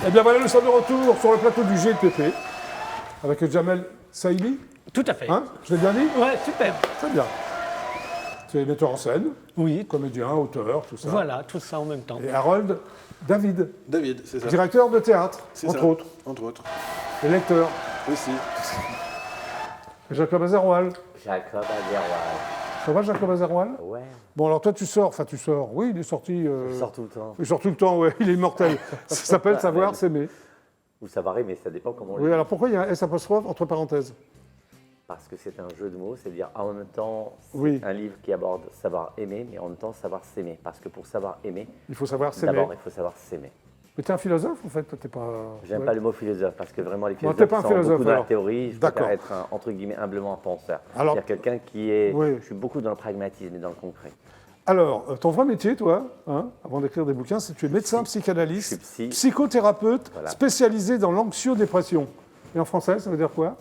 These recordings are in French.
Eh bien voilà, nous sommes de retour sur le plateau du GLPP avec Jamel Saïli. Tout à fait. Hein, je l'ai bien dit? Ouais, super. Très bien. Tu es metteur en scène, Oui. comédien, auteur, tout ça. Voilà, tout ça en même temps. Et Harold David, David, c'est ça. directeur de théâtre, C'est entre ça. autres, Entre autres. et lecteur. Aussi. Jacob Azeroual. Jacob Azeroual. Ça va, Jacob Azeroual? Ouais, Bon, alors toi, tu sors, oui, il est sorti. je sors tout le temps. Il sort tout le temps, ouais, il est immortel. Ça s'appelle Savoir s'aimer. Ou savoir mais ça dépend comment on Oui, le dit. alors pourquoi il y a un S apostrophe entre parenthèses? Parce que c'est un jeu de mots, c'est-à-dire en même temps, c'est Oui. un livre qui aborde savoir aimer, mais en même temps savoir s'aimer. Parce que pour savoir aimer, Il faut savoir s'aimer. d'abord il faut savoir s'aimer. Mais t'es un philosophe, en fait, t'es pas... J'aime Ouais. pas le mot philosophe, parce que vraiment les t'es philosophes pas un sont philosophe, beaucoup dans la alors. théorie. Je D'accord. préfère être un, entre guillemets, humblement penseur. Alors- C'est-à-dire quelqu'un qui est... Oui. Je suis beaucoup dans le pragmatisme et dans le concret. Alors, ton vrai métier, toi, hein, avant d'écrire des bouquins, c'est que tu es médecin psychanalyste, Je suis psy. psychothérapeute, Voilà. spécialisé dans l'anxiodépression. Et en français, ça veut dire quoi?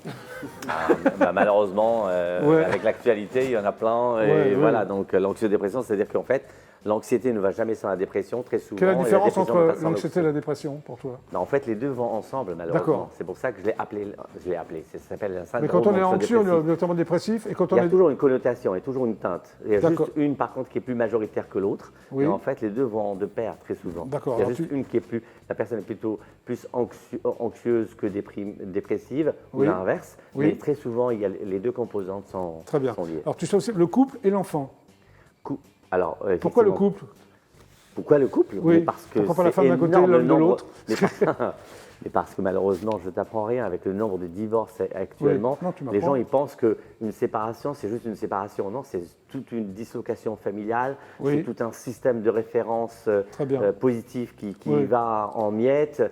Malheureusement, Ouais. avec l'actualité, il y en a plein. Et Ouais, ouais. voilà, donc l'anxiodépression, c'est-à-dire qu'en fait, l'anxiété ne va jamais sans la dépression, très souvent. Quelle est la et différence dépression ne va entre pas sans l'anxiété et la dépression, pour toi? Non, en fait, les deux vont ensemble, D'accord. malheureusement. C'est pour ça que je l'ai appelé. Ça s'appelle un Mais syndrome quand on est anxieux, on anxio-dépressif. est notamment dépressif, et quand Il on y a est... toujours une connotation, il y a toujours une teinte. Il y a D'accord. juste une, par contre, qui est plus majoritaire que l'autre. Oui. Et en fait, les deux vont de pair très souvent. D'accord, Il y a alors juste tu- une qui est plus. La personne est plutôt plus anxieuse que dépressive, Oui. ou l'inverse. Oui. Mais très souvent, il y a les deux composantes sont, Très bien. sont liées. Alors, tu sais aussi le couple et l'enfant. Alors, Pourquoi le effectivement, couple? Pourquoi le couple? Oui. Mais parce que Pourquoi pas la c'est femme d'un côté, énorme l'homme le de nombre- l'autre Mais parce que malheureusement, je ne t'apprends rien avec le nombre de divorces actuellement. Oui. Non, tu m'apprends. Les gens ils pensent qu'une séparation, c'est juste une séparation. Non, c'est toute une dislocation familiale, Oui. c'est tout un système de référence Très bien. positif qui Oui. va en miettes.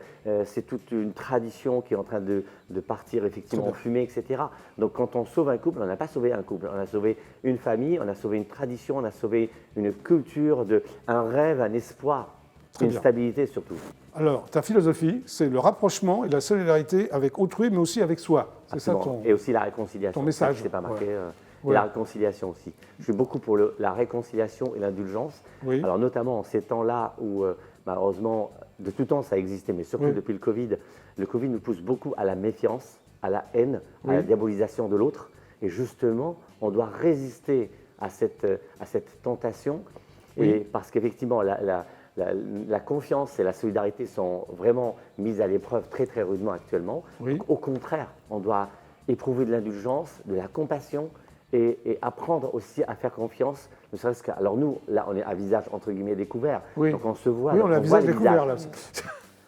C'est toute une tradition qui est en train de partir effectivement Très en fumée, etc. Donc quand on sauve un couple, on n'a pas sauvé un couple, on a sauvé une famille, on a sauvé une tradition, on a sauvé une culture, un rêve, un espoir, Très une bien. stabilité surtout. Alors, ta philosophie, c'est le rapprochement et la solidarité avec autrui, mais aussi avec soi. C'est ça Absolument. ton... Et aussi la réconciliation. ton message. C'est pas marqué. Ouais. Et Ouais. la réconciliation aussi. Je suis beaucoup pour la réconciliation et l'indulgence. Oui. Alors notamment en ces temps-là où malheureusement, de tout temps ça existait, mais surtout Oui. depuis le Covid nous pousse beaucoup à la méfiance, à la haine, Oui. à la diabolisation de l'autre. Et justement, on doit résister à cette tentation. Oui. Et parce qu'effectivement, la confiance et la solidarité sont vraiment mises à l'épreuve très très rudement actuellement. Oui. Donc, au contraire, on doit éprouver de l'indulgence, de la compassion et apprendre aussi à faire confiance. Ne serait-ce qu'à... Alors nous, là, on est à visage entre guillemets découvert. Oui. Donc on se voit. Oui, donc on a un voit visage les découvert, là. visages.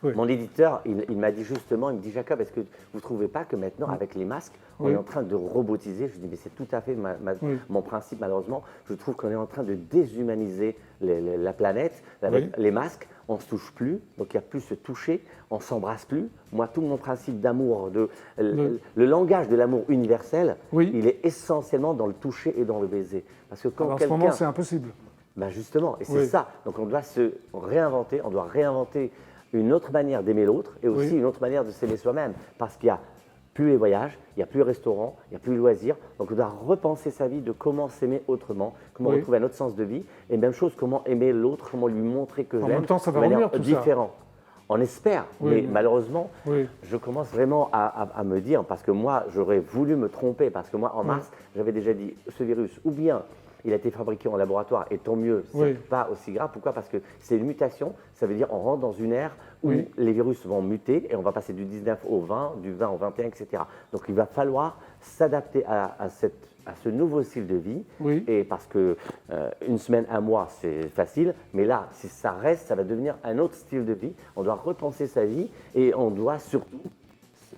Oui. Mon éditeur, il m'a dit justement, il me dit Jacob, est-ce que vous ne trouvez pas que maintenant, avec les masques, on Oui. est en train de robotiser? Je lui dis, mais c'est tout à fait Oui. mon principe, malheureusement. Je trouve qu'on est en train de déshumaniser la planète. Avec Oui. les masques, on ne se touche plus, donc il n'y a plus se toucher, on ne s'embrasse plus. Moi, tout mon principe d'amour, le langage de l'amour universel, Oui. il est essentiellement dans le toucher et dans le baiser. Parce que quand Alors, en ce moment, quelqu'un... c'est impossible. Ben justement, et c'est Oui. ça. Donc on doit se réinventer, on doit réinventer une autre manière d'aimer l'autre et aussi Oui. une autre manière de s'aimer soi-même. Parce qu'il n'y a plus les voyages, il n'y a plus les restaurants, il n'y a plus les loisirs. Donc on doit repenser sa vie de comment s'aimer autrement, comment Oui. retrouver un autre sens de vie. Et même chose, comment aimer l'autre, comment lui montrer que En j'aime même temps, ça va de manière revenir, tout ça. différente. On espère, Oui, mais oui. malheureusement, Oui. je commence vraiment à me dire, parce que moi, j'aurais voulu me tromper, parce que moi, en mars, j'avais déjà dit, ce virus, ou bien il a été fabriqué en laboratoire, et tant mieux, c'est Oui. pas aussi grave. Pourquoi? Parce que c'est une mutation, ça veut dire on rentre dans une ère où Oui. les virus vont muter, et on va passer du 19 au 20, du 20 au 21, etc. Donc il va falloir s'adapter à ce nouveau style de vie, Oui. et parce que une semaine, un mois, c'est facile, mais là, si ça reste, ça va devenir un autre style de vie. On doit repenser sa vie, et on doit surtout,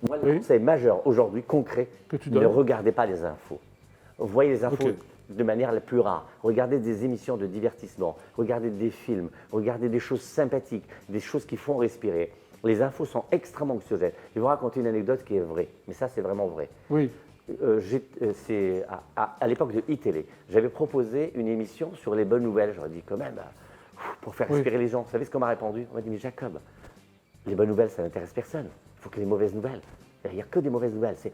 moi, le Oui. conseil majeur aujourd'hui, concret, Que tu ne donnes. regardez pas les infos. Voyez les infos Ok. de manière la plus rare. Regardez des émissions de divertissement, regardez des films, regardez des choses sympathiques, des choses qui font respirer. Les infos sont extrêmement anxiogènes. Je vais vous raconter une anecdote qui est vraie, mais ça c'est vraiment vrai. Oui. C'est à l'époque de iTélé, j'avais proposé une émission sur les bonnes nouvelles. J'aurais dit quand même, pour faire Oui. respirer les gens. Vous savez ce qu'on m'a répondu? On m'a dit, mais Jacob, les bonnes nouvelles, ça n'intéresse personne. Il faut que les mauvaises nouvelles. Il n'y a que des mauvaises nouvelles. C'est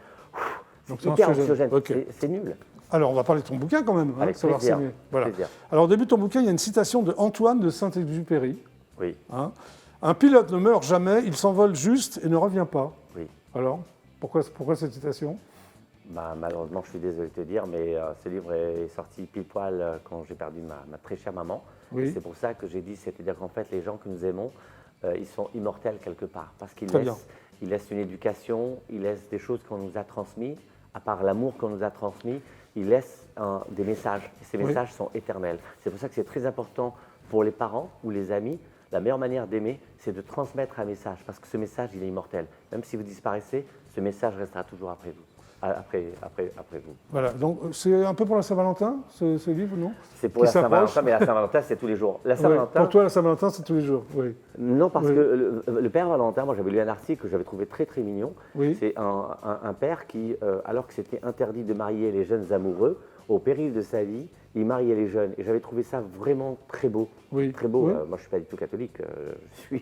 Donc, c'est hyper anxiogène. anxiogène. Ok. C'est nul. Alors, on va parler de ton bouquin quand même, Avec Savoir plaisir. s'aimer. Voilà. Plaisir. Alors, au début de ton bouquin, il y a une citation de Antoine de Saint-Exupéry. Oui. Hein. Un pilote ne meurt jamais, il s'envole juste et ne revient pas. Oui. Alors, pourquoi cette citation? Bah, malheureusement, je suis désolé de te dire, mais ce livre est sorti pile poil quand j'ai perdu ma très chère maman. Oui. C'est pour ça que j'ai dit, c'est-à-dire qu'en fait, les gens que nous aimons, ils sont immortels quelque part. Parce qu'ils laissent une éducation, ils laissent des choses qu'on nous a transmises, à part l'amour qu'on nous a transmis, ils laissent des messages. Et ces messages sont éternels. C'est pour ça que c'est très important pour les parents ou les amis. La meilleure manière d'aimer, c'est de transmettre un message, parce que ce message, il est immortel. Même si vous disparaissez, ce message restera toujours après vous. Après vous. Voilà, donc c'est un peu pour la Saint-Valentin, ce livre, non? C'est pour la Saint-Valentin, mais la Saint-Valentin, c'est tous les jours. La Saint-Valentin, pour toi, la Saint-Valentin, c'est tous les jours, oui. Non, parce que le père Valentin, moi j'avais lu un article que j'avais trouvé très très mignon. Oui. C'est un père qui, alors que c'était interdit de marier les jeunes amoureux, au péril de sa vie, il mariait les jeunes. Et j'avais trouvé ça vraiment très beau. Oui. Très beau. Oui. Moi, je ne suis pas du tout catholique, je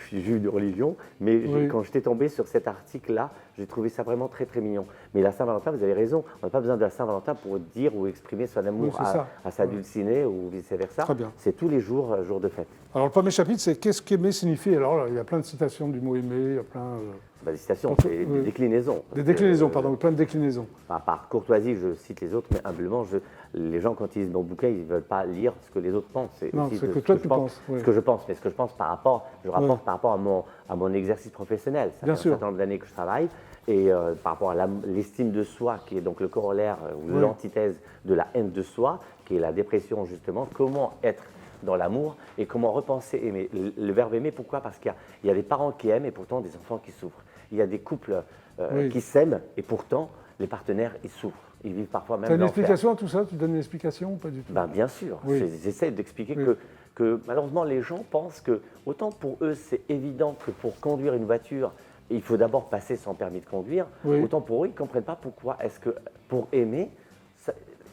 suis juif de religion. Mais quand j'étais tombé sur cet article-là, j'ai trouvé ça vraiment très, très mignon. Mais la Saint-Valentin, vous avez raison, on n'a pas besoin de la Saint-Valentin pour dire ou exprimer son amour à sa dulcinée ou vice-versa. Très bien. C'est tous les jours, jour de fête. Alors, le premier chapitre, c'est qu'est-ce qu'aimer signifie. Alors, là, il y a plein de citations du mot aimer, il y a plein. Des citations, c'est des déclinaisons. Des déclinaisons, pardon, plein de déclinaisons. Par courtoisie, je cite les autres, mais humblement, les gens, quand ils lisent mon bouquin, ils ne veulent pas lire ce que les autres pensent. Non, c'est que toi, tu penses. Ce que je pense, mais ce que je pense par rapport, par rapport à mon exercice professionnel. Ça fait un certain nombre d'années que je travaille, et par rapport à l'estime de soi, qui est donc le corollaire ou l'antithèse de la haine de soi, qui est la dépression, justement, comment être dans l'amour et comment repenser aimer. Le verbe aimer, pourquoi? Parce qu'il y a des parents qui aiment et pourtant des enfants qui souffrent. Il y a des couples qui s'aiment et pourtant les partenaires, ils souffrent. Ils vivent parfois même l'enfer. Tu as une explication à tout ça? Tu donnes une explication ou pas du tout? Bien sûr. J'essaie d'expliquer que malheureusement les gens pensent que autant pour eux c'est évident que pour conduire une voiture, il faut d'abord passer son permis de conduire, autant pour eux ils ne comprennent pas pourquoi est-ce que pour aimer,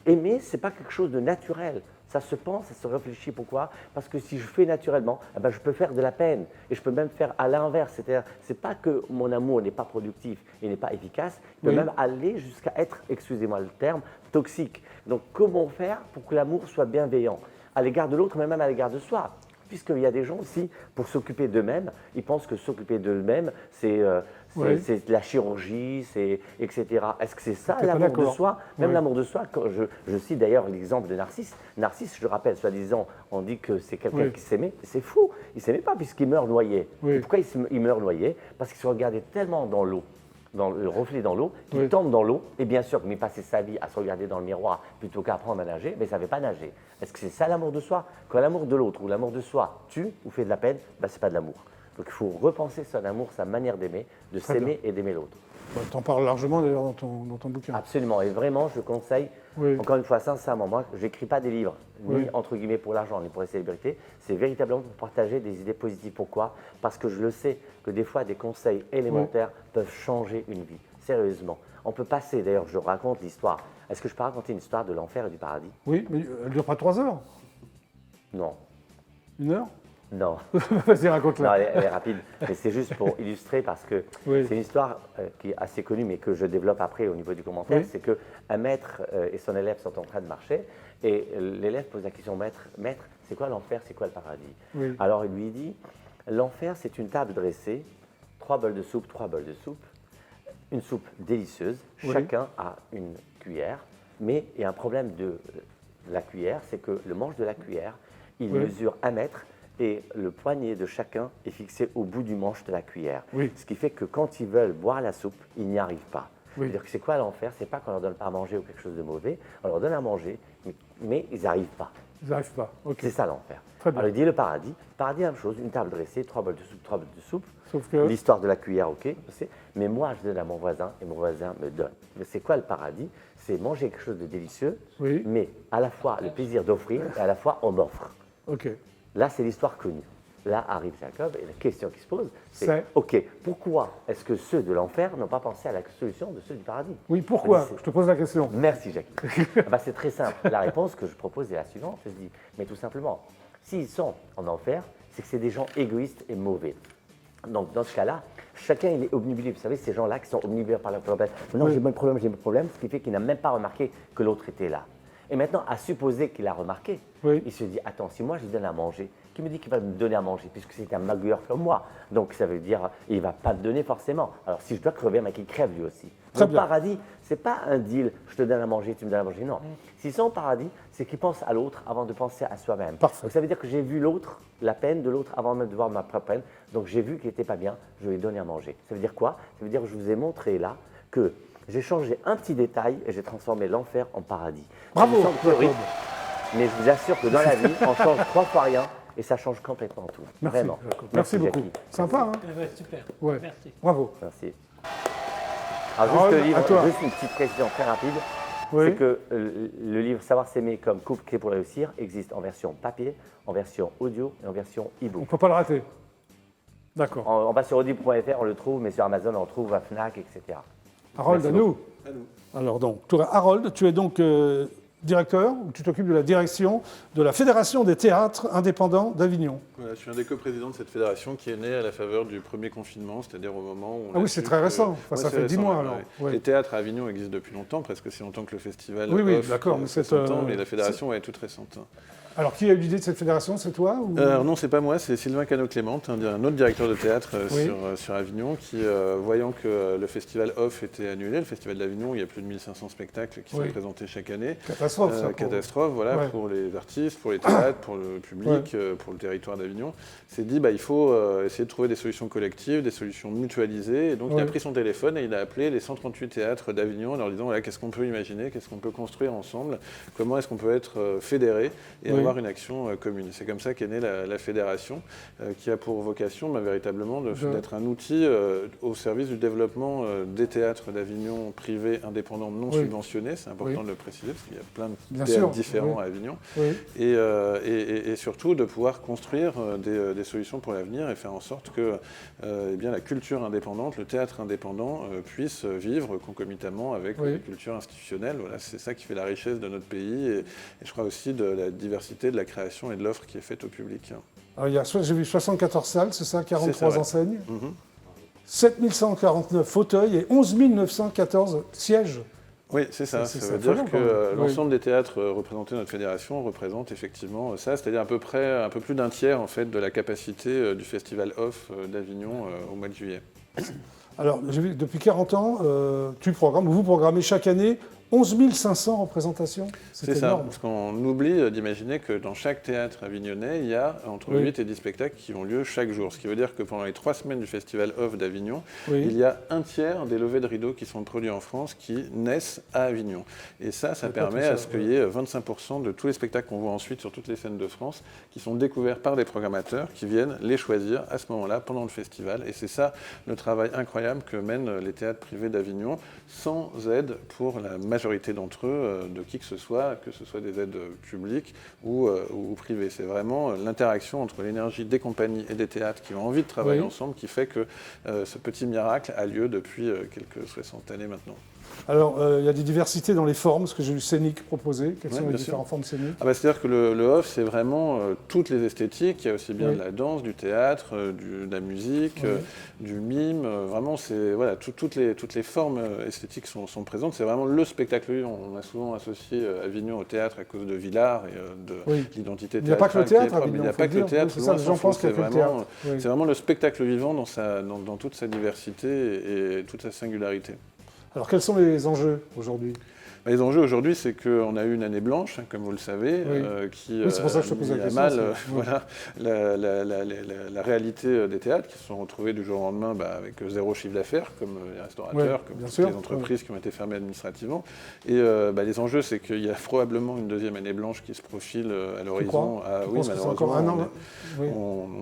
aimer ce n'est pas quelque chose de naturel. Ça se pense, ça se réfléchit. Pourquoi? Parce que si je fais naturellement, je peux faire de la peine. Et je peux même faire à l'inverse. C'est-à-dire, ce n'est pas que mon amour n'est pas productif et n'est pas efficace. Il peut même aller jusqu'à être, excusez-moi le terme, toxique. Donc, comment faire pour que l'amour soit bienveillant à l'égard de l'autre, mais même à l'égard de soi? Puisqu'il y a des gens aussi, pour s'occuper d'eux-mêmes, ils pensent que s'occuper d'eux-mêmes, c'est de la chirurgie, etc. Est-ce que c'est ça l'amour de soi? Même l'amour de soi, quand je cite d'ailleurs l'exemple de Narcisse. Narcisse, je rappelle, soi-disant, on dit que c'est quelqu'un qui s'aimait. C'est fou, il ne s'aimait pas puisqu'il meurt noyé. Et pourquoi il meurt noyé? Parce qu'il se regardait tellement dans l'eau, dans le reflet dans l'eau, qu'il tombe dans l'eau, et bien sûr, il passait sa vie à se regarder dans le miroir plutôt qu'à apprendre à nager, mais il ne savait pas nager. Est-ce que c'est ça l'amour de soi? Quand l'amour de l'autre ou l'amour de soi tue ou fait de la peine, ce n'est pas de l'amour. Donc il faut repenser son amour, sa manière d'aimer, de s'aimer et d'aimer l'autre. Tu en parles largement d'ailleurs dans ton bouquin. Absolument, et vraiment je conseille, encore une fois sincèrement, moi je n'écris pas des livres, ni entre guillemets pour l'argent, ni pour les célébrités, c'est véritablement pour partager des idées positives. Pourquoi? Parce que je le sais que des fois des conseils élémentaires peuvent changer une vie, sérieusement. On peut passer, d'ailleurs je raconte l'histoire, est-ce que je peux raconter une histoire de l'enfer et du paradis? Oui, mais elle ne dure pas 3 heures? Non. 1 heure? Non. Vas-y, raconte-la. Non, elle est rapide. Mais c'est juste pour illustrer parce que c'est une histoire qui est assez connue, mais que je développe après au niveau du commentaire. C'est qu'un maître et son élève sont en train de marcher et l'élève pose la question, maître, c'est quoi l'enfer, c'est quoi le paradis? Alors il lui dit, l'enfer c'est une table dressée, 3 bols de soupe, 3 bols de soupe, une soupe délicieuse, chacun a une cuillère, mais il y a un problème de la cuillère, c'est que le manche de la cuillère, il mesure 1 mètre, et le poignet de chacun est fixé au bout du manche de la cuillère. Ce qui fait que quand ils veulent boire la soupe, ils n'y arrivent pas. C'est-à-dire que c'est quoi l'enfer? C'est pas qu'on leur donne pas à manger ou quelque chose de mauvais, on leur donne à manger, mais ils n'arrivent pas. Ils n'arrivent pas, ok. C'est ça l'enfer. Alors il dit le paradis, la même chose, une table dressée, 3 bols de soupe, 3 bols de soupe. Sauf que... L'histoire de la cuillère, ok, mais moi je donne à mon voisin et mon voisin me donne. Mais c'est quoi le paradis? C'est manger quelque chose de délicieux, mais à la fois le plaisir d'offrir et à la fois on m'offre. Ok. Là, c'est l'histoire connue. Là arrive Jacob et la question qui se pose, c'est ok, pourquoi est-ce que ceux de l'enfer n'ont pas pensé à la solution de ceux du paradis? Oui, pourquoi? Je te pose la question. Merci, Jacques. C'est très simple. La réponse que je propose est la suivante. Je dis, mais tout simplement, s'ils sont en enfer, c'est que c'est des gens égoïstes et mauvais. Donc, dans ce cas-là, chacun il est obnubilé. Vous savez, ces gens-là qui sont obnubilés par leur problème. Non, j'ai mon problème, ce qui fait qu'il n'a même pas remarqué que l'autre était là. Et maintenant, à supposer qu'il a remarqué, il se dit, attends, si moi je lui donne à manger, qui me dit qu'il va me donner à manger, puisque c'est un magouilleur comme moi. Donc ça veut dire il ne va pas te donner forcément. Alors si je dois crever, mais qu'il crève lui aussi. Très Le bien. paradis, ce n'est pas un deal, je te donne à manger, tu me donnes à manger. Non. S'ils sont au paradis, c'est qu'ils pensent à l'autre avant de penser à soi-même. Parfait. Donc ça veut dire que j'ai vu l'autre, la peine de l'autre avant même de voir ma propre peine. Donc j'ai vu qu'il n'était pas bien, je lui ai donné à manger. Ça veut dire quoi? Ça veut dire que je vous ai montré là que j'ai changé un petit détail et j'ai transformé l'enfer en paradis. Bravo, Ça me semble théorique, Jacob. mais je vous assure que dans la vie, on change 3 fois rien et ça change complètement tout. Merci, Vraiment. Jacob. Merci beaucoup. Jackie. Sympa, hein? Ouais, super. Ouais. Merci. Bravo. Merci. Alors Harold, juste le livre, à toi. juste une petite précision très rapide. Oui. C'est que le livre Savoir s'aimer comme couple clé pour réussir existe en version papier, en version audio et en version On e-book. ne peut pas le rater. D'accord. On va sur audible.fr, on le trouve, mais sur Amazon, on le trouve à Fnac, etc. Harold, Merci à nous. Alors donc, Harold, tu es donc directeur, ou tu t'occupes de la direction de la Fédération des théâtres indépendants d'Avignon. Voilà, je suis un des coprésidents de cette fédération qui est née à la faveur du premier confinement, c'est-à-dire au moment où on Ah a oui, su c'est très que- récent. Enfin, Ouais, ça c'est fait 10 récent, mois ouais, alors. ouais. Ouais. Les théâtres à Avignon existent depuis longtemps, presque aussi longtemps que le festival. Oui, oui, OFF, d'accord, mais 60 c'est, ans, mais la fédération est toute récente. Alors, qui a eu l'idée de cette fédération? C'est toi ou... Alors non, c'est pas moi, c'est Sylvain Cano-Clément, un autre directeur de théâtre Oui. sur Avignon, qui, voyant que le festival OFF était annulé, le festival d'Avignon, où il y a plus de 1500 spectacles qui Oui. sont présentés chaque année. Catastrophe, ça. pour- Catastrophe, voilà, Ouais. pour les artistes, pour les théâtres, pour le public, pour le territoire d'Avignon. S'est dit, il faut essayer de trouver des solutions collectives, des solutions mutualisées. Et donc, il a Ouais. pris son téléphone et il a appelé les 138 théâtres d'Avignon en leur disant, voilà, qu'est-ce qu'on peut imaginer, qu'est-ce qu'on peut construire ensemble, comment est-ce qu'on peut être fédérés et Oui. avoir une action commune. C'est comme ça qu'est née la fédération, qui a pour vocation véritablement d'être un outil au service du développement des théâtres d'Avignon privés, indépendants, non Oui. subventionnés. C'est important Oui. de le préciser, parce qu'il y a plein de Bien théâtres sûr, différents oui. à Avignon. Oui. Et surtout de pouvoir construire des solutions pour l'avenir et faire en sorte que eh bien, la culture indépendante, le théâtre indépendant puisse vivre concomitamment avec Oui. la culture institutionnelle. Voilà, c'est ça qui fait la richesse de notre pays et je crois aussi de la diversité de la création et de l'offre qui est faite au public. Alors, j'ai vu 74 salles, c'est ça, 43 C'est ça, ouais. enseignes, Mhm. 7149 fauteuils et 11 914 sièges. Oui, c'est ça. C'est Ça veut affolant, dire quand même. que Oui. l'ensemble des théâtres représentés dans notre fédération représentent effectivement ça, c'est-à-dire à peu près un peu plus d'un tiers en fait de la capacité du festival OFF d'Avignon au mois de juillet. Alors, j'ai vu que depuis 40 ans, vous programmez chaque année 11 500 représentations. C'est ça, énorme. parce qu'on oublie d'imaginer que dans chaque théâtre avignonnais, il y a entre Oui. 8 et 10 spectacles qui ont lieu chaque jour. Ce qui veut dire que pendant les 3 semaines du festival OFF d'Avignon, Oui. il y a un tiers des levées de rideaux qui sont produits en France qui naissent à Avignon. Et ça C'est pas permet tout ça, à ce qu'il y ait 25% de tous les spectacles qu'on voit ensuite sur toutes les scènes de France qui sont découverts par des programmateurs qui viennent les choisir à ce moment-là pendant le festival. Et c'est ça le travail incroyable que mènent les théâtres privés d'Avignon, sans aide pour la majorité d'entre eux, de qui que ce soit des aides publiques ou privées. C'est vraiment l'interaction entre l'énergie des compagnies et des théâtres qui ont envie de travailler Oui. ensemble qui fait que ce petit miracle a lieu depuis quelques 60 années maintenant. Alors, il y a des diversités dans les formes, parce que j'ai vu scénique proposé. Quelles Ouais, sont les bien sûr. différentes formes scéniques? C'est-à-dire que le OFF, c'est vraiment toutes les esthétiques. Il y a aussi bien Oui. de la danse, du théâtre, de la musique, Oui. du mime. Vraiment, c'est voilà, toutes les formes esthétiques sont présentes. C'est vraiment le spectacle vivant. On a souvent associé Avignon au théâtre à cause de Villars et de Oui. l'identité Il n'y a pas que le théâtrale qui est théâtre, propre. Avignon, Il n'y a faut pas le que le dire. théâtre. Oui, c'est ça, loin les s'en gens pensent faut. qu'il y a C'est que le vraiment, théâtre. Oui. c'est vraiment le spectacle vivant dans toute sa diversité et toute sa singularité. Alors, quels sont les enjeux aujourd'hui? Les enjeux aujourd'hui, c'est qu'on a eu une année blanche, comme vous le savez, Oui. qui Oui, c'est pour ça que je te a pose la mis à question, mal c'est- voilà, la réalité des théâtres qui se sont retrouvés du jour au lendemain avec zéro chiffre d'affaires, comme les restaurateurs, Oui, comme bien toutes sûr, les entreprises qui ont été fermées administrativement. Et les enjeux, c'est qu'il y a probablement une deuxième année blanche qui se profile à l'horizon. Tu Oui, penses que c'est encore un malheureusement, an? Oui.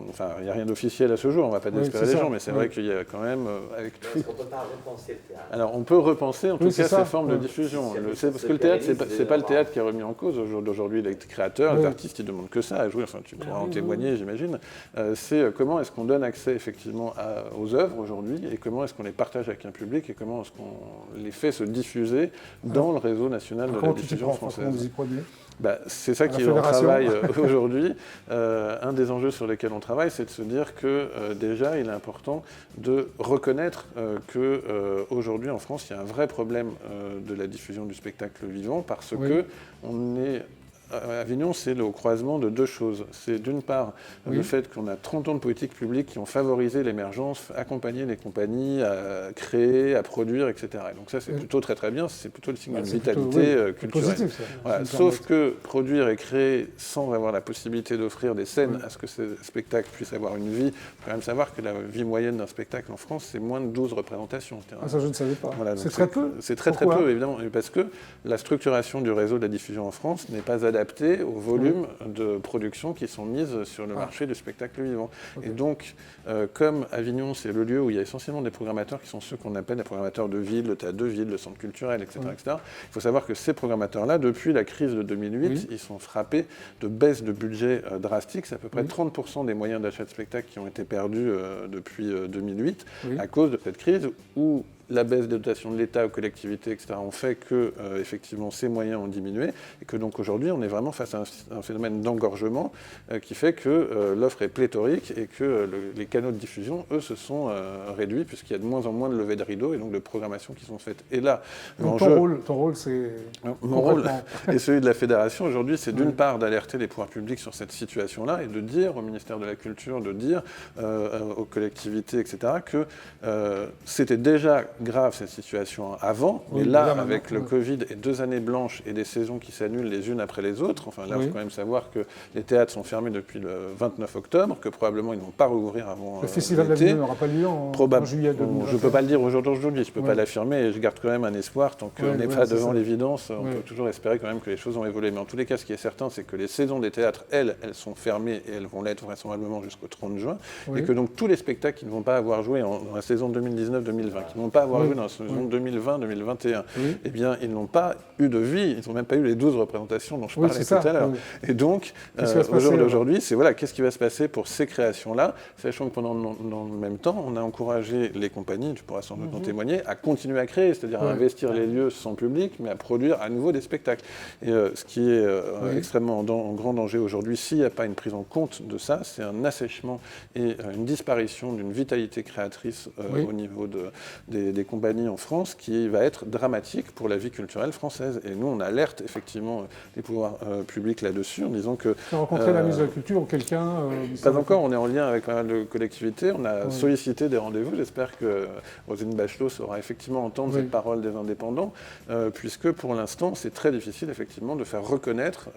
enfin, il n'y a rien d'officiel à ce jour, on ne va pas Oui, désespérer c'est les ça, gens, mais c'est oui. vrai qu'il y a quand même, avec tout. On ne peut pas repenser le théâtre. Alors, on peut repenser en tout Oui, c'est cas ça, ces formes de ouais. diffusion. C'est Parce que le théâtre, c'est pérennisé, pas le voilà. théâtre qui est remis en cause aujourd'hui. Les créateurs, Oui. les artistes, ils demandent que ça à jouer. Enfin, tu pourras en oui, témoigner, j'imagine. C'est comment est-ce qu'on donne accès effectivement aux œuvres aujourd'hui et comment est-ce qu'on les partage avec un public et comment est-ce qu'on les fait se diffuser dans le réseau national de la Comment tu t'y diffusion prends? Comment française. vous y prenez? C'est ça À qui la est en fédération. travail aujourd'hui. Un des enjeux sur lesquels on travaille, c'est de se dire que déjà, il est important de reconnaître qu'aujourd'hui en France, il y a un vrai problème de la diffusion du spectacle vivant parce Oui. que on est Avignon, c'est le croisement de deux choses. C'est d'une part le fait qu'on a 30 ans de politique publique qui ont favorisé l'émergence, accompagné les compagnies à créer, à produire, etc. Et donc ça, c'est plutôt très très bien, c'est plutôt le signe d'une vitalité culturelle. Positif, ça. Voilà. Sauf que produire et créer sans avoir la possibilité d'offrir des scènes à ce que ces spectacles puissent avoir une vie, il faut quand même savoir que la vie moyenne d'un spectacle en France, c'est moins de 12 représentations. Ah, ça, je ne savais pas. Voilà, c'est très peu. C'est très très peu, évidemment, parce que la structuration du réseau de la diffusion en France n'est pas adaptée au volume de productions qui sont mises sur le marché du spectacle vivant. Et donc, comme Avignon, c'est le lieu où il y a essentiellement des programmateurs qui sont ceux qu'on appelle les programmateurs de ville, le théâtre de ville, le centre culturel, etc., etc. Il faut savoir que ces programmateurs-là, depuis la crise de 2008, ils sont frappés de baisse de budget drastique. C'est à peu près 30% des moyens d'achat de spectacles qui ont été perdus depuis 2008 à cause de cette crise où la baisse des dotations de l'État aux collectivités, etc., ont fait que, effectivement, ces moyens ont diminué et que donc aujourd'hui, on est vraiment face à un phénomène d'engorgement qui fait que l'offre est pléthorique et que les canaux de diffusion, eux, se sont réduits puisqu'il y a de moins en moins de levées de rideaux et donc de programmations qui sont faites. Et là, donc ton rôle, c'est... Mon rôle et celui de la Fédération aujourd'hui, c'est d'une part d'alerter les pouvoirs publics sur cette situation-là et de dire au ministère de la Culture, de dire aux collectivités, etc., que c'était déjà grave cette situation avant, mais là, avec le Covid et 2 années blanches et des saisons qui s'annulent les unes après les autres, enfin là, il faut quand même savoir que les théâtres sont fermés depuis le 29 octobre, que probablement ils ne vont pas rouvrir avant le Festival d'Avignon n'aura pas lieu en juillet 2021. Je ne peux pas le dire aujourd'hui, je ne peux pas l'affirmer, et je garde quand même un espoir, tant qu'on n'est pas devant l'évidence, on peut toujours espérer quand même que les choses ont évolué. Mais en tous les cas, ce qui est certain, c'est que les saisons des théâtres, elles sont fermées, et elles vont l'être vraisemblablement jusqu'au 30 juin, et que donc tous les spectacles qui ne vont pas avoir joué dans la saison 2019-2020, qui ne vont pas avoir joué dans la saison 2020-2021, eh bien, ils n'ont pas eu de vie, ils n'ont même pas eu les 12 représentations dont je parlais tout à l'heure. Et donc, aujourd'hui, c'est qu'est-ce qui va se passer pour ces créations-là, sachant que dans le même temps, on a encouragé les compagnies, tu pourras sans doute en témoigner, à continuer à créer, c'est-à-dire à investir les lieux sans public, mais à produire à nouveau des spectacles. Et ce qui est extrêmement en grand danger aujourd'hui, s'il n'y a pas une prise en compte de ça, c'est un assèchement et une disparition d'une vitalité créatrice au niveau des compagnies en France qui va être dramatique pour la vie culturelle française. Et nous, on alerte effectivement les pouvoirs publics là-dessus en disant que... Tu as rencontré la ministre de la Culture ou quelqu'un Pas encore, on est en lien avec pas mal de collectivités, on a sollicité des rendez-vous, j'espère que Roselyne Bachelot saura effectivement entendre cette parole des indépendants, puisque pour l'instant, c'est très difficile effectivement de faire reconnaître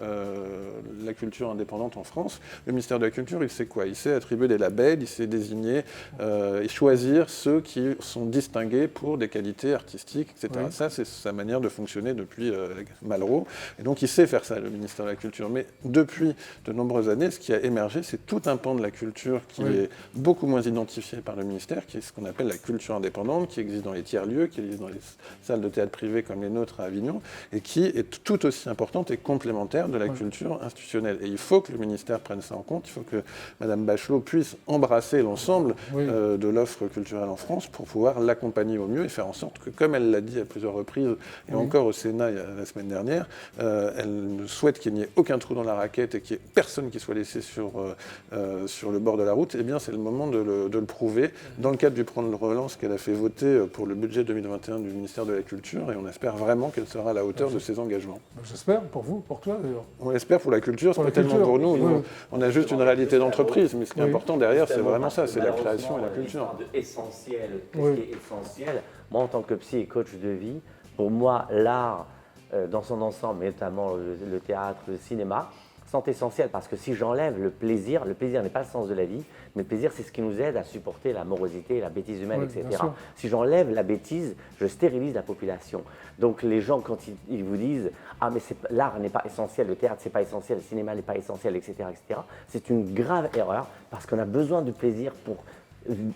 la culture indépendante en France. Le ministère de la Culture, il sait quoi? Il sait attribuer des labels, il sait désigner et choisir ceux qui sont distingués pour des qualités artistiques, etc. Ça, c'est sa manière de fonctionner depuis Malraux. Et donc, il sait faire ça, le ministère de la Culture. Mais depuis de nombreuses années, ce qui a émergé, c'est tout un pan de la culture qui est beaucoup moins identifié par le ministère, qui est ce qu'on appelle la culture indépendante, qui existe dans les tiers-lieux, qui existe dans les salles de théâtre privées comme les nôtres à Avignon, et qui est tout aussi importante et complémentaire de la culture institutionnelle. Et il faut que le ministère prenne ça en compte, il faut que Mme Bachelot puisse embrasser l'ensemble de l'offre culturelle en France pour pouvoir l'accompagner au mieux et faire en sorte que, comme elle l'a dit à plusieurs reprises, et encore au Sénat la semaine dernière, elle souhaite qu'il n'y ait aucun trou dans la raquette et qu'il n'y ait personne qui soit laissé sur le bord de la route. Eh bien, c'est le moment de le prouver dans le cadre du plan de relance qu'elle a fait voter pour le budget 2021 du ministère de la Culture, et on espère vraiment qu'elle sera à la hauteur de ses engagements. J'espère, pour vous, pour toi d'ailleurs. On l'espère pour la culture, c'est pas tellement pour nous. Nous, on a juste une réalité d'entreprise, mais ce qui est important derrière, c'est vraiment ça, c'est la création et la culture. Essentiel. Qu'est-ce qui est essentiel? Moi, en tant que psy et coach de vie, pour moi, l'art dans son ensemble, notamment le théâtre, le cinéma, sont essentiels parce que si j'enlève le plaisir n'est pas le sens de la vie, mais le plaisir, c'est ce qui nous aide à supporter la morosité, la bêtise humaine, etc. Si j'enlève la bêtise, je stérilise la population. Donc les gens, quand ils vous disent « Ah, mais l'art n'est pas essentiel, le théâtre, c'est pas essentiel, le cinéma n'est pas essentiel, etc. etc. », c'est une grave erreur parce qu'on a besoin de plaisir pour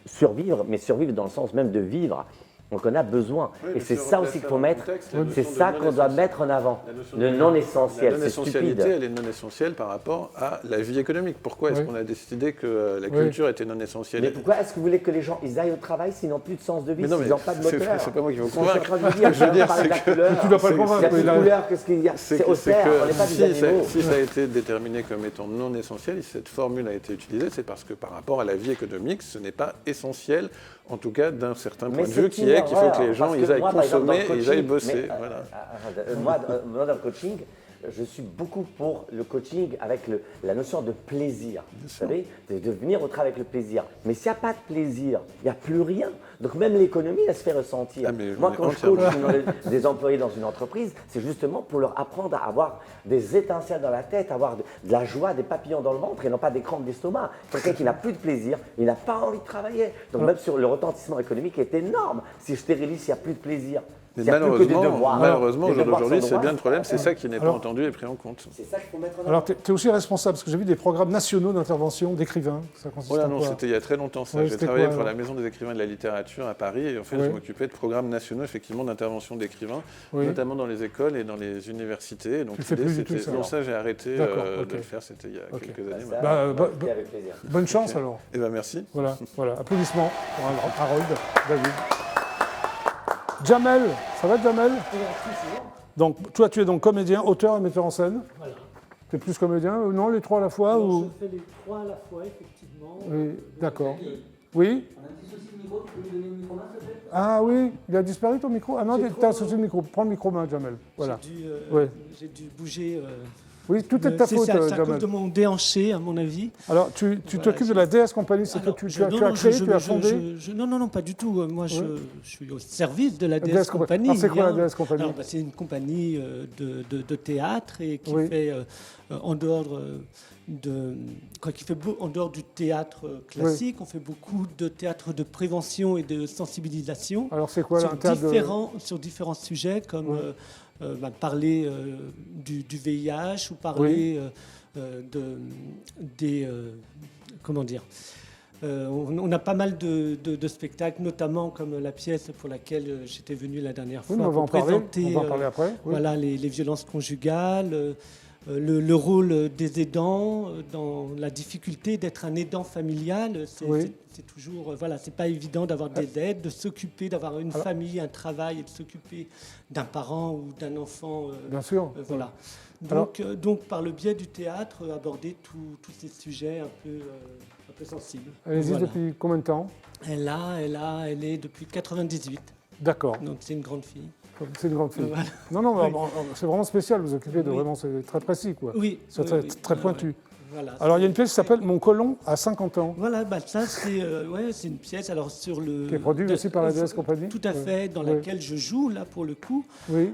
survivre, mais survivre dans le sens même de vivre. Donc on a besoin. Et c'est ça aussi qu'il faut mettre, c'est ça qu'on doit mettre en avant. Le non essentiel, c'est stupide. La non-essentialité, elle est non essentielle par rapport à la vie économique. Pourquoi est-ce qu'on a décidé que la culture était non essentielle? Mais pourquoi est-ce que vous voulez que les gens ils aillent au travail s'ils n'ont plus de sens de vie, s'ils n'ont pas de moteur? C'est pas moi qui vous convaincre. Je veux dire, c'est que tu dois pas le convaincre. Il y a plus de couleurs que ce qu'il y a. C'est austère, on n'est pas des animaux. Si ça a été déterminé comme étant non essentiel, et cette formule a été utilisée, c'est parce que par rapport à la vie économique, ce n'est pas essentiel. En tout cas, d'un certain point de vue, qui est qu'il faut que les gens ils aillent consommer et ils aillent bosser. Moi, dans le coaching, je suis beaucoup pour le coaching avec la notion de plaisir. Vous savez, de venir au travail avec le plaisir. Mais s'il n'y a pas de plaisir, il n'y a plus rien. Donc même l'économie, elle se fait ressentir. Moi, quand je coach des employés dans une entreprise, c'est justement pour leur apprendre à avoir des étincelles dans la tête, avoir de la joie, des papillons dans le ventre et non pas des crampes d'estomac. Quelqu'un qui n'a plus de plaisir, il n'a pas envie de travailler. Donc même sur le retentissement économique est énorme. Si je stérilise, s'il n'y a plus de plaisir. Mais malheureusement, au jour d'aujourd'hui, c'est bien le problème, c'est ça qui n'est pas entendu et pris en compte. C'est ça qu'il faut mettre en avant. Alors, tu es aussi responsable, parce que j'ai vu des programmes nationaux d'intervention d'écrivains. Ça consiste en non, quoi? c'était il y a très longtemps ça. Oui, J'ai travaillé pour la Maison des écrivains de la littérature à Paris et en fait, je m'occupais de programmes nationaux effectivement d'intervention d'écrivains, notamment dans les écoles et dans les universités. Donc l'idée, c'était... Non, ça, j'ai arrêté de le faire, c'était il y a quelques années. Avec plaisir. Bonne chance alors. Eh bien, merci. Voilà. Applaudissements pour Harold, David. Jamel, ça va Jamel? Donc, toi, tu es donc comédien, auteur et metteur en scène. Voilà. Tu es plus comédien ou non, les trois à la fois ou... Je fais les trois à la fois, effectivement. Oui, d'accord. Oui? On a un petit souci de micro, tu peux lui donner le micro main, s'il te plaît? Ah oui, il a disparu ton micro? Ah non, tu as un souci de micro. Prends le micro main, Jamel. Voilà. J'ai dû bouger. Oui, tout est de ta faute, C'est à Jamel. cause de mon déhanché, à mon avis. Alors, tu t'occupes de la DS Company, c'est que tu as créé, tu as fondé? Non, pas du tout. Moi, je suis au service de la DS Company. Alors, c'est quoi la DS Company? C'est une compagnie de théâtre et qui fait en dehors en dehors du théâtre classique, on fait beaucoup de théâtre de prévention et de sensibilisation. Alors, c'est quoi sur différents sujets comme parler du VIH ou parler comment dire. On a pas mal de spectacles, notamment comme la pièce pour laquelle j'étais venu la dernière fois pour présenter on va en parler après. Voilà, les violences conjugales, le rôle des aidants dans la difficulté d'être un aidant familial. C'est toujours, c'est pas évident d'avoir des aides, de s'occuper, d'avoir une famille, un travail et de s'occuper d'un parent ou d'un enfant. Bien sûr. Voilà. Donc, par le biais du théâtre, aborder tous ces sujets un peu sensibles. Elle existe depuis combien de temps? Elle est depuis 98. D'accord. Donc c'est une grande fille. C'est une grande fille. Voilà. Non, c'est vraiment spécial, vous occupez de vraiment, c'est très précis, quoi. Oui. C'est très pointu. Voilà, alors, il y a une pièce qui s'appelle Mon colon à 50 ans. Voilà, ça, c'est une pièce alors, sur le... Qui est produite aussi par la DS Company. Tout à fait, dans laquelle je joue, là, pour le coup. Oui.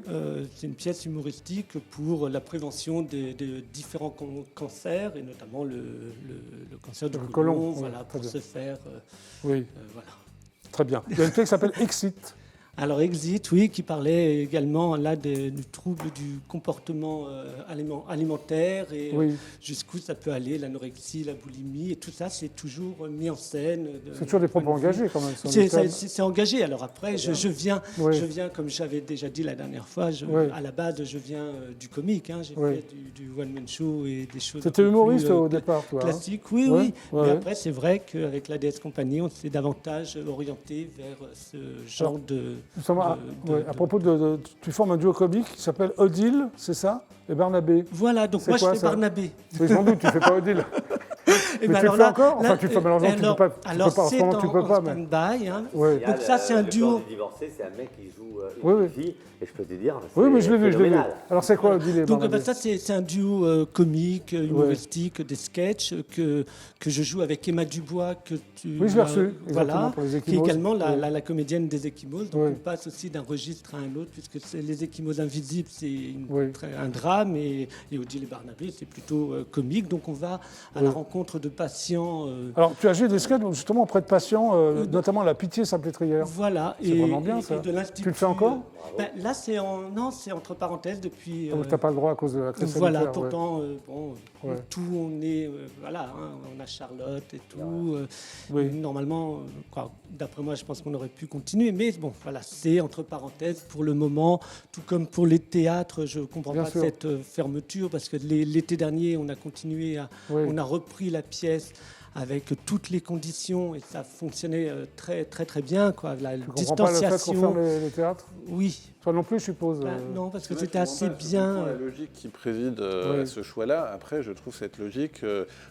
C'est une pièce humoristique pour la prévention de différents cancers, et notamment le cancer du côlon, pour se faire... voilà. Très bien. Il y a une pièce qui s'appelle Exit. Alors Exit, oui, qui parlait également là du trouble du comportement alimentaire et jusqu'où ça peut aller, l'anorexie, la boulimie, et tout ça, c'est toujours mis en scène. C'est toujours des propos engagés quand même. C'est engagé. Alors après, je viens, comme j'avais déjà dit la dernière fois, à la base, je viens du comique. J'ai fait du one-man show et des choses. C'était humoriste au départ, toi? Classique, oui. Mais après, c'est vrai qu'avec la DS Company, on s'est davantage orienté vers ce genre de... à propos tu formes un duo comique qui s'appelle Odile, c'est ça? Et Barnabé. Voilà, donc moi je fais Barnabé. Oui, sans doute, tu ne fais pas Odile. Mais tu le fais encore? Enfin, tu fais malheureusement, tu ne peux pas. Alors c'est en stand-by. Donc ça, c'est un duo. Divorcé, c'est un mec qui joue une fille, et je peux te dire, c'est mais je l'ai vu. Alors c'est quoi Odile et Barnabé? Donc ça, c'est un duo comique, humoristique, des sketchs que je joue avec Emma Dubois, que tu... Oui, je l'ai reçu, voilà, pour les Ecchymoses. Qui est également la comédienne des Ecchymoses. Donc on passe aussi d'un registre à un autre, puisque les Ecchymoses invisibles, c'est un drame, et Odile et Barnabé, c'est plutôt comique. Donc on va à la rencontre de patients. Alors tu as joué des sketchs justement auprès de patients, notamment à la Pitié-Salpêtrière. Voilà. C'est vraiment bien ça. Tu le fais encore? Là, c'est entre parenthèses depuis... tu n'as pas le droit à cause de la crise sanitaire. Voilà, pourtant, tout, on est... on a Charlotte et tout. Normalement, d'après moi, je pense qu'on aurait pu continuer. Mais bon, voilà, c'est entre parenthèses pour le moment. Tout comme pour les théâtres, je ne comprends pas cette fermeture, parce que l'été dernier, on a continué, on a repris la pièce avec toutes les conditions, et ça fonctionnait très très très bien, quoi. La distanciation. Pas le fait qu'on ferme les théâtres? Oui. Toi non plus, je suppose. Non, parce que c'était assez bien. La logique qui préside à ce choix-là. Après, je trouve cette logique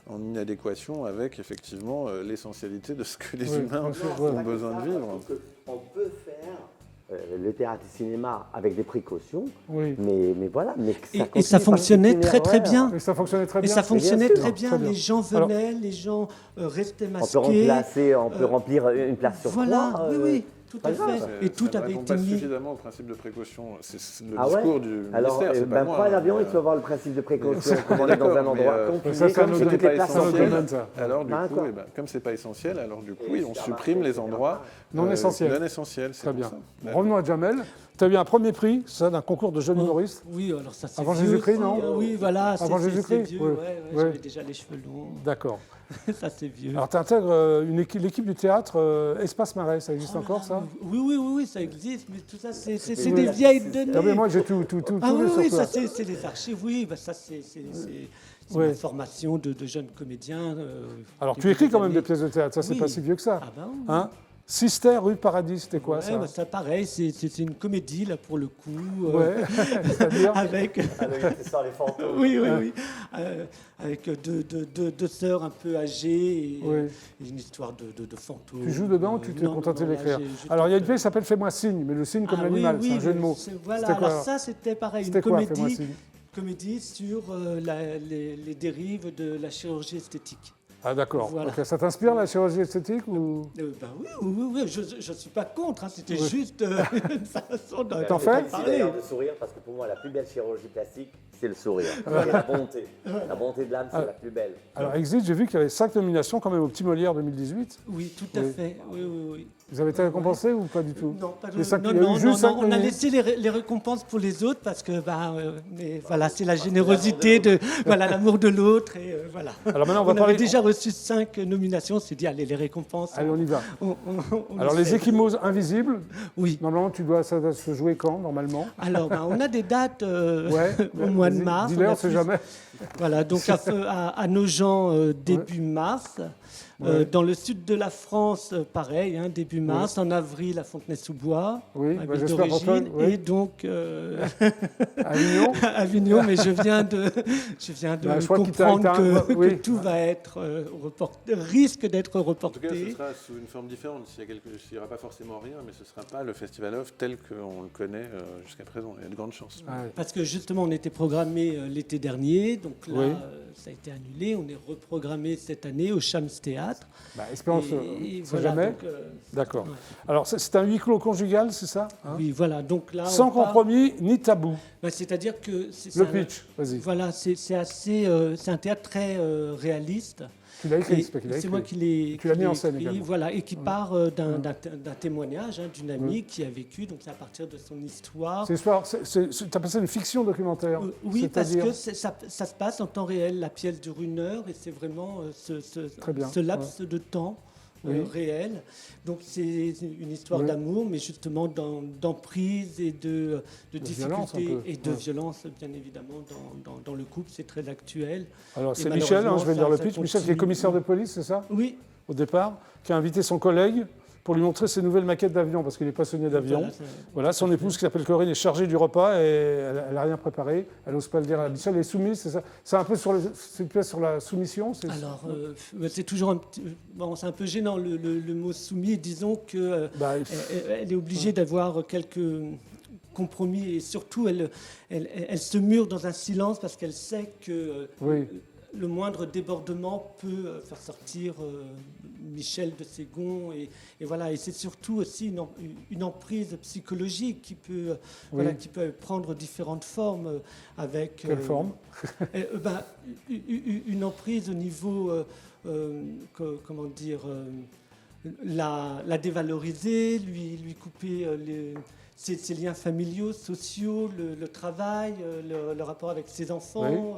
en inadéquation avec effectivement l'essentialité de ce que les humains ont besoin de vivre. On peut faire le théâtre et le cinéma avec des précautions, Oui. mais voilà. Mais Et ça fonctionnait très très bien. Et ça fonctionnait très Et bien. ça fonctionnait Bien sûr. très bien. Très bien. Les gens venaient, les gens restaient On peut masqués. remplir une place sur Voilà, trois. oui, tout pas à grave. fait. Et tout ça ne avait répond été pas mis. suffisamment au principe de précaution. C'est le Ah ouais discours du Alors, ministère, c'est pas moi. prends l'avion mais, et tu vas voir le principe de précaution. mais Comme on est dans un d'accord, mais, endroit confiné, ça, c'est comme un si autre- toutes les places c'est un sont autre pleines. domaine, ça. alors du D'accord. coup, eh ben, comme c'est pas essentiel, alors du coup, Et on ça supprime marche, les endroits Non essentiels. Non essentiels. C'est Très pour bien. ça. Revenons à Jamel. Tu as eu un premier prix, ça, d'un concours de jeunes humoristes. Oui, alors ça c'est Avant vieux Jésus-Christ, aussi, non hein. Oui, voilà, Avant c'est Jésus-Christ, vieux. oui. Ouais, Ouais. J'avais déjà les cheveux longs. D'accord. Ça c'est vieux. Alors, tu intègres l'équipe du théâtre Espace Marais, ça existe Oh encore, là ça là, oui, ça existe, mais tout ça, c'est Oui. des vieilles données. Ah, mais moi, j'ai tout Ah lu oui, sur toi. ça c'est les archives, oui, bah, ça c'est Ouais. ma formation de jeunes comédiens. Alors, tu début écris des quand même années. des pièces de théâtre, ça, c'est Oui. pas si vieux que ça. Ah ben oui. Hein Sister rue Paradis, c'était quoi, Ouais, ça bah, ça pareil, c'est une comédie là pour le coup. Ouais, c'est-à-dire Avec. C'est ça, les fantômes. Oui. Avec deux sœurs un peu âgées et Oui. une histoire de fantômes. Tu joues dedans ou tu t'es Non, contenté non, là, d'écrire j'ai Alors, il y a une fait- pièce qui s'appelle Fais-moi signe, mais le signe comme Ah l'animal, c'est un jeu de mots. Voilà, C'était quoi alors ça c'était pareil, une C'était quoi, Fais-moi signe comédie sur les dérives de la chirurgie esthétique. Ah, d'accord. Voilà. Ok. Ça t'inspire, la chirurgie esthétique ou... Ben oui, je ne suis pas contre, hein, c'était juste une façon de T'en de fais parler. D'ailleurs de sourire, parce que pour moi, la plus belle chirurgie plastique, c'est le sourire. C'est la bonté. La bonté de l'âme, c'est la plus belle. Alors, Exit, j'ai vu qu'il y avait 5 nominations quand même au Petit Molière 2018. Oui, tout à Oui. fait. Oui. Vous avez été récompensé ou pas du tout Non, pas Les cinq- non, il y a eu non, juste non, cinq on a nominés. laissé les récompenses pour les autres parce que mais voilà, c'est la générosité de voilà l'amour de l'autre et voilà. Alors maintenant, on va On parler... avait déjà reçu 5 nominations, on s'est dit allez les récompenses. Allez, on y va. on Alors, les les fait. Échymoses invisibles, Oui. normalement, ça doit se jouer quand, normalement Alors on a des dates Ouais. au mois de Vas-y, mars. dis-le, On a on sait plus- jamais. Voilà, donc à Nogent début mars. Ouais. Dans le sud de la France, pareil, hein, début mars. En avril, à Fontenay-sous-Bois, Oui, ma bah, ville j'espère pour toi, d'origine. oui. Et donc Avignon à Avignon, mais je viens de Bah, je crois qu'il t'a- comprendre que oui. que tout va être risque d'être En tout cas, ce reporté. sera sous une forme différente. Il n'y aura pas forcément rien, mais ce ne sera pas le Festival Off tel qu'on le connaît jusqu'à présent. Il y a de grandes chances. Ah, ouais. Parce que justement, on était programmé l'été dernier, donc là, Oui. ça a été annulé. On est reprogrammé cette année au Shams Théâtre. Bah, espérons, Et c'est voilà, jamais. donc, D'accord. ouais. Alors, c'est un huis clos conjugal, c'est ça hein oui, voilà. Donc là, Sans on part- compromis ni tabou. C'est-à-dire que c'est Le un- pitch, vas-y. Voilà, c'est assez, c'est un théâtre très réaliste. Tu l'as écrit, Et c'est pas qu'il l'a c'est écrit. moi qui l'ai Tu l'as qui mis en l'ai scène écrit, également. voilà, et qui part d'un témoignage hein, d'une amie qui a vécu, donc c'est à partir de son histoire. C'est l'histoire, tu appelles ça une fiction documentaire Oui, parce c'est-à-dire- que ça se passe en temps réel. La pièce dure 1 heure et c'est vraiment Très bien, ce laps de temps Oui. réel. Donc c'est une histoire Oui. d'amour, mais justement d'emprise et de violence, difficulté un peu. et de Ouais. violence, bien évidemment, dans le couple. C'est très actuel. Alors, Et c'est Michel, hein, je vais malheureusement, dire le ça pitch. Michel, qui est continue. commissaire de police, c'est ça Oui, Au départ, qui a invité son collègue pour lui montrer ses nouvelles maquettes d'avion, parce qu'il est passionné d'avion. voilà, Voilà, son épouse, qui s'appelle Corinne, est chargée du repas et elle n'a rien préparé. Elle n'ose pas le dire à Michel. Elle est soumise, c'est ça. C'est un peu c'est une pièce sur la soumission. alors, c'est toujours un petit, bon, c'est un peu gênant le mot soumis. Disons que Bah, elle est obligée d'avoir quelques compromis et surtout elle se mure dans un silence parce qu'elle sait que oui. le moindre débordement peut faire sortir Michel de ses gonds et voilà, et c'est surtout aussi une emprise psychologique qui peut voilà, qui peut prendre différentes formes avec Quelle forme une emprise au niveau comment dire la dévaloriser, lui couper ses liens familiaux, sociaux, le travail, le rapport avec ses enfants,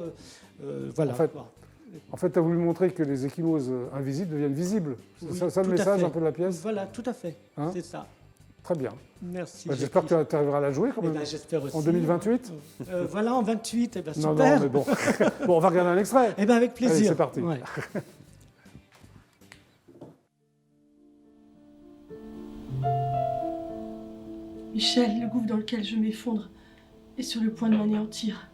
voilà. En fait, quoi. En fait, tu as voulu montrer que les échymoses invisibles deviennent visibles. C'est Oui, ça le tout à message fait. un peu de la pièce. Voilà, tout à fait. Hein C'est ça. Très bien. Merci. Bah, j'espère que tu arriveras à la jouer quand Eh même. ben, j'espère aussi. En 2028 Voilà, en 28. Eh ben, Non, super. non, mais bon. Bon, on va regarder un extrait. Eh ben, avec plaisir. Allez, c'est parti. Ouais. Michel, le gouffre dans lequel je m'effondre est sur le point de m'anéantir.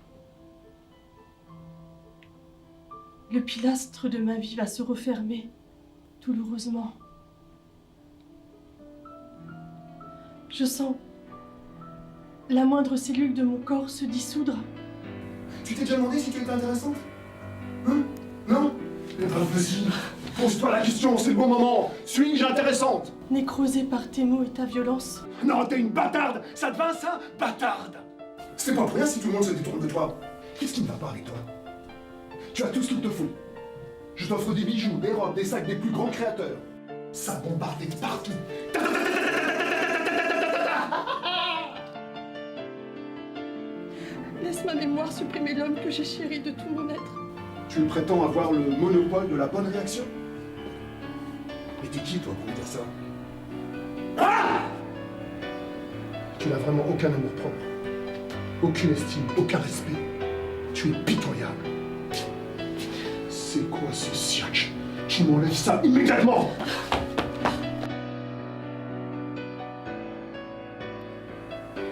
Le pilastre de ma vie va se refermer douloureusement. Je sens la moindre cellule de mon corps se dissoudre. Tu t'es déjà demandé si tu étais intéressante? Hein? Non? Eh ben vas-y, pose-toi la question, c'est le bon moment. Suis-je intéressante? Nécrosée par tes mots et ta violence. Non, t'es une bâtarde. Ça te va, ça? Bâtarde. C'est pas pour rien si tout le monde se détourne de toi. Qu'est-ce qui ne va pas avec toi? Tu as tout ce qu'il te faut. Je t'offre des bijoux, des robes, des sacs des plus grands créateurs. Ça bombarde partout. Laisse ma mémoire supprimer l'homme que j'ai chéri de tout mon être. Tu prétends avoir le monopole de la bonne réaction? Mais t'es qui, toi, pour me dire ça? Ah! Tu n'as vraiment aucun amour propre, aucune estime, aucun respect. Tu es pitoyable. C'est quoi ce cirque? Tu m'enlèves ça immédiatement!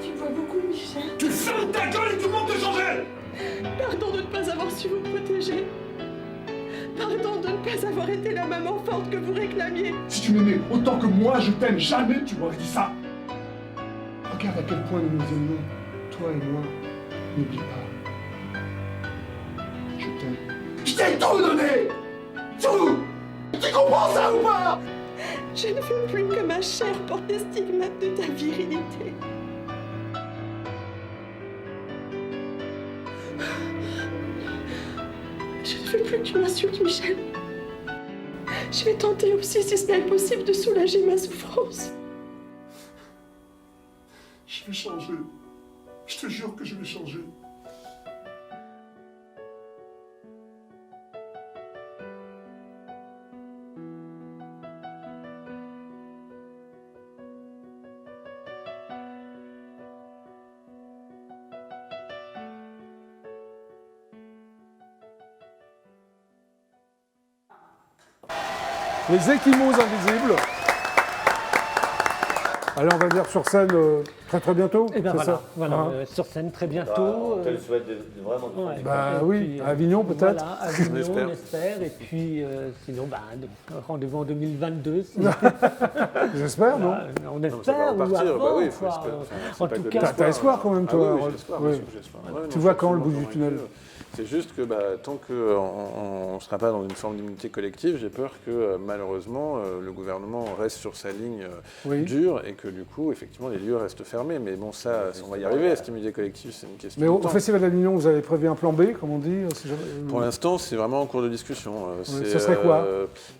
Tu vois beaucoup, Michel. Tu fermes ta gueule et tout le monde te changer! Pardon de ne pas avoir su vous protéger. Pardon de ne pas avoir été la maman forte que vous réclamiez. Si tu m'aimais autant que moi je t'aime, jamais tu m'aurais dit ça! Regarde à quel point nous nous aimons, toi et moi. N'oublie pas. Je t'aime. Je t'ai tout donné! Tout! Tu comprends ça ou pas? Je ne veux plus que ma chair porte les stigmates de ta virilité. Je ne veux plus que tu m'insultes, Michel. Je vais tenter aussi, si ce n'est possible, de soulager ma souffrance. Je vais changer. Je te jure que je vais changer. Les Eskimos invisibles. Allez, on va dire sur scène très très bientôt. Et bien c'est voilà, ça voilà Hein sur scène très bientôt. On te le souhaite vraiment de Ouais. Bah Et oui, puis, à Avignon peut-être. Voilà, à Avignon, On espère. on espère. Et puis sinon, bah, rendez-vous en 2022. J'espère, non On Non, ça va espère, ou repartir, avant, bah oui, faut quoi. espérer. Enfin, c'est En pas tout que cas, l'espoir. T'as espoir quand même, Ah toi, oui, Harold. j'ai espoir, Oui. bien sûr que j'ai espoir. Ouais, non, Tu je vois suis quand le bout absolument du tunnel? convaincu. C'est juste que tant qu'on ne sera pas dans une forme d'immunité collective, j'ai peur que malheureusement le gouvernement reste sur sa ligne Oui. dure et que du coup, effectivement, les lieux restent fermés. Mais bon, ça, on va y arriver à cette immunité collective, c'est une question Mais de au temps. Festival d'Avignon, vous avez prévu un plan B, comme on dit si jamais- Pour l'instant, c'est vraiment en cours de discussion. ce serait quoi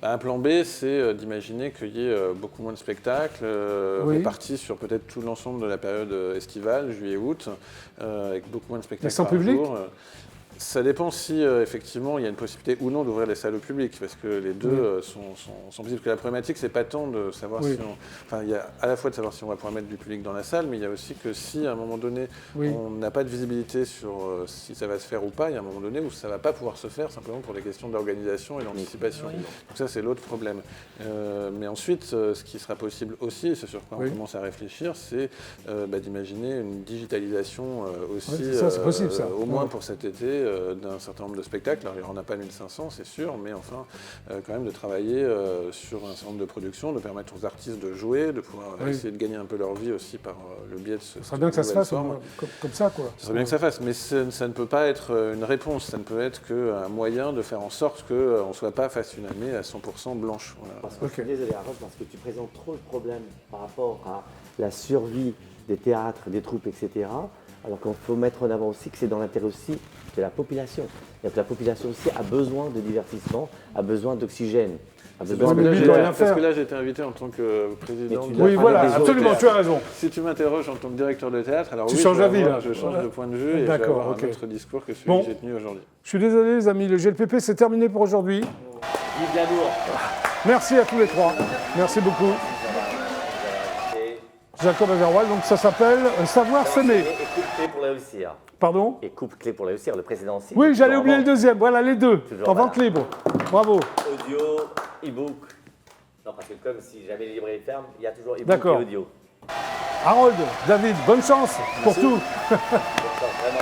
Un plan B, c'est d'imaginer qu'il y ait beaucoup moins de spectacles Oui. répartis sur peut-être tout l'ensemble de la période estivale, juillet-août, avec beaucoup moins de spectacles Mais sans par public jour. Ça dépend si effectivement il y a une possibilité ou non d'ouvrir les salles au public, parce que les deux sont possibles. Parce que la problématique, c'est pas tant de savoir Oui. si on... Enfin, il y a à la fois de savoir si on va pouvoir mettre du public dans la salle, mais il y a aussi que si à un moment donné, Oui. on n'a pas de visibilité sur si ça va se faire ou pas, il y a un moment donné où ça va pas pouvoir se faire, simplement pour des questions d'organisation et d'anticipation. Oui. Donc ça, c'est l'autre problème. Mais ensuite, ce qui sera possible aussi, et c'est sur quoi Oui. on commence à réfléchir, c'est d'imaginer une digitalisation aussi, Ouais, c'est ça, c'est possible, ça. au moins Ouais. pour cet été, d'un certain nombre de spectacles. Alors, il n'y en a pas 1500, c'est sûr, mais enfin, quand même de travailler sur un certain nombre de productions, de permettre aux artistes de jouer, de pouvoir Oui. essayer de gagner un peu leur vie aussi par le biais de ce. Ce serait bien que ça se fasse forme. comme ça, quoi. Ce serait bien que ça fasse, mais ça ne peut pas être une réponse, ça ne peut être qu'un moyen de faire en sorte qu'on ne soit pas face à une année à 100% blanche. Voilà. Parce que Ok. je suis désolé, Harold, parce que tu présentes trop le problème par rapport à la survie des théâtres, des troupes, etc. Alors qu'il faut mettre en avant aussi que c'est dans l'intérêt aussi de la population. Et que la population aussi a besoin de divertissement, a besoin d'oxygène, a besoin mais de... lui, il doit rien Parce faire. que là, j'ai été invité en tant que président. Mais tu de- dois Oui, parler voilà, des autres absolument, théâtres. tu as raison. Si tu m'interroges en tant que directeur de théâtre, alors Tu oui, changes je vais d'avis, avoir- là. je change de point de vue et je vais D'accord, avoir ok. un autre discours que celui Bon. que j'ai tenu aujourd'hui. Je suis désolé, les amis, le GLPP, c'est terminé pour aujourd'hui. Vive l'amour. Merci à tous les trois. Merci beaucoup. Et Jacob Averrois, donc ça s'appelle Savoir s'aimer. coupe clé pour réussir. Pardon? Et coupe clé pour réussir, le précédent aussi. Oui, j'allais Toujours oublier en le vente. deuxième. Voilà les deux. Toujours En vente voilà. libre. Bravo. Audio, e-book. Non, parce que comme si jamais les librairies ferment, il y a toujours e-book D'accord. et audio. Harold, David, bonne chance pour tout. Donc, ça, vraiment,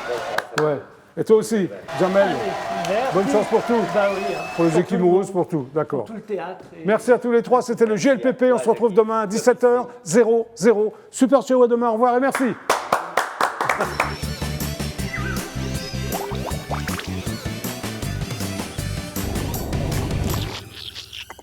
ça, Ouais. Et toi aussi, Jamel, Merci. bonne chance pour tout. Bah oui, hein. Pour les Pour Eskimos, tout pour tout. D'accord. tout le théâtre. Et- Merci à tous les trois. C'était le GLPP. On se retrouve demain à 17h00. Super Show à demain. Au revoir et merci.